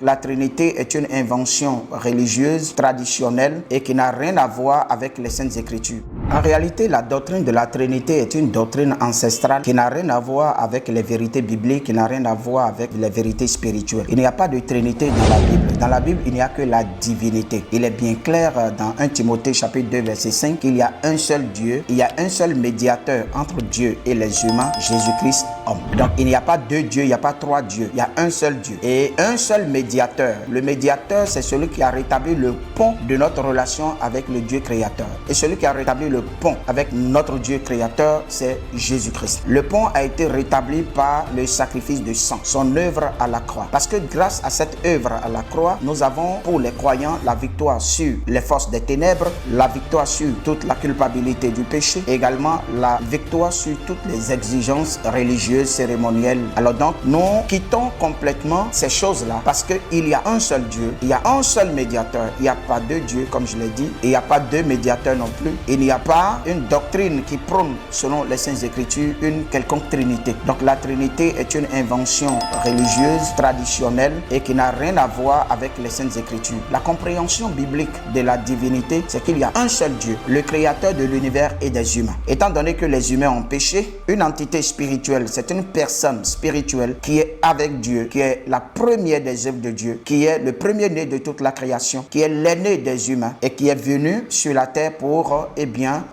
La Trinité est une invention religieuse, traditionnelle et qui n'a rien à voir avec les Saintes Écritures. En réalité, la doctrine de la Trinité est une doctrine ancestrale qui n'a rien à voir avec les vérités bibliques, qui n'a rien à voir avec les vérités spirituelles. Il n'y a pas de Trinité dans la Bible. Dans la Bible, il n'y a que la divinité. Il est bien clair dans 1 Timothée chapitre 2 verset 5 qu'il y a un seul Dieu, il y a un seul médiateur entre Dieu et les humains, Jésus-Christ homme. Donc il n'y a pas deux dieux, il n'y a pas trois dieux, il y a un seul Dieu et un seul médiateur. Le médiateur, c'est celui qui a rétabli le pont de notre relation avec le Dieu créateur. Et celui qui a rétabli le pont avec notre Dieu créateur, c'est Jésus-Christ. Le pont a été rétabli par le sacrifice de sang, son œuvre à la croix. Parce que grâce à cette œuvre à la croix, nous avons pour les croyants la victoire sur les forces des ténèbres, la victoire sur toute la culpabilité du péché, également la victoire sur toutes les exigences religieuses, cérémonielles. Alors donc, nous quittons complètement ces choses-là parce qu'il y a un seul Dieu, il y a un seul médiateur, il n'y a pas deux dieux comme je l'ai dit, et il n'y a pas deux médiateurs non plus. Il n'y a pas une doctrine qui prône, selon les Saintes Écritures, une quelconque Trinité. Donc la Trinité est une invention religieuse, traditionnelle et qui n'a rien à voir avec les Saintes Écritures. La compréhension biblique de la divinité, c'est qu'il y a un seul Dieu, le créateur de l'univers et des humains. Étant donné que les humains ont péché, une entité spirituelle, c'est une personne spirituelle qui est avec Dieu, qui est la première des œuvres de Dieu, qui est le premier-né de toute la création, qui est l'aîné des humains et qui est venu sur la terre pour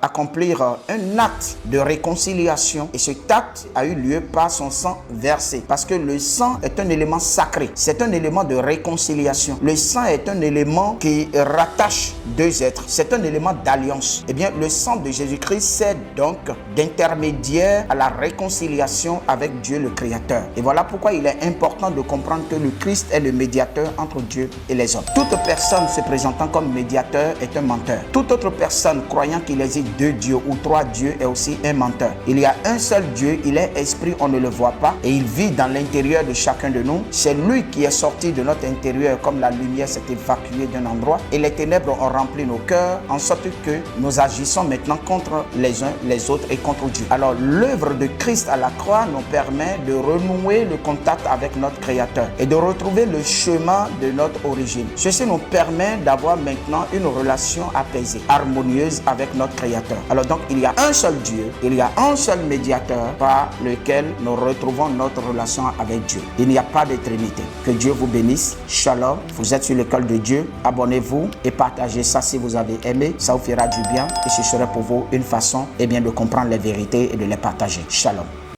accomplir un acte de réconciliation. Et cet acte a eu lieu par son sang versé. Parce que le sang est un élément sacré. C'est un élément de réconciliation. Le sang est un élément qui rattache deux êtres. C'est un élément d'alliance. Eh bien, le sang de Jésus-Christ sert donc d'intermédiaire à la réconciliation avec Dieu le Créateur. Et voilà pourquoi il est important de comprendre que le Christ est le médiateur entre Dieu et les hommes. Toute personne se présentant comme médiateur est un menteur. Toute autre personne croyant qu'il existe deux dieux ou trois dieux est aussi un menteur. Il y a un seul Dieu, il est esprit, on ne le voit pas et il vit dans l'intérieur de chacun de nous. C'est lui qui est sorti de notre intérieur comme la lumière s'est évacuée d'un endroit et les ténèbres ont rempli nos cœurs en sorte que nous agissons maintenant contre les uns les autres et contre Dieu. Alors l'œuvre de Christ à la croix nous permet de renouer le contact avec notre Créateur et de retrouver le chemin de notre origine. Ceci nous permet d'avoir maintenant une relation apaisée, harmonieuse avec notre Créateur. Alors donc il y a un seul Dieu, il y a un seul médiateur par lequel nous retrouvons notre relation avec Dieu. Il n'y a pas de Trinité. Que Dieu vous bénisse. Shalom. Vous êtes sur l'école de Dieu. Abonnez-vous et partagez ça si vous avez aimé. Ça vous fera du bien et ce serait pour vous une façon de comprendre les vérités et de les partager. Shalom.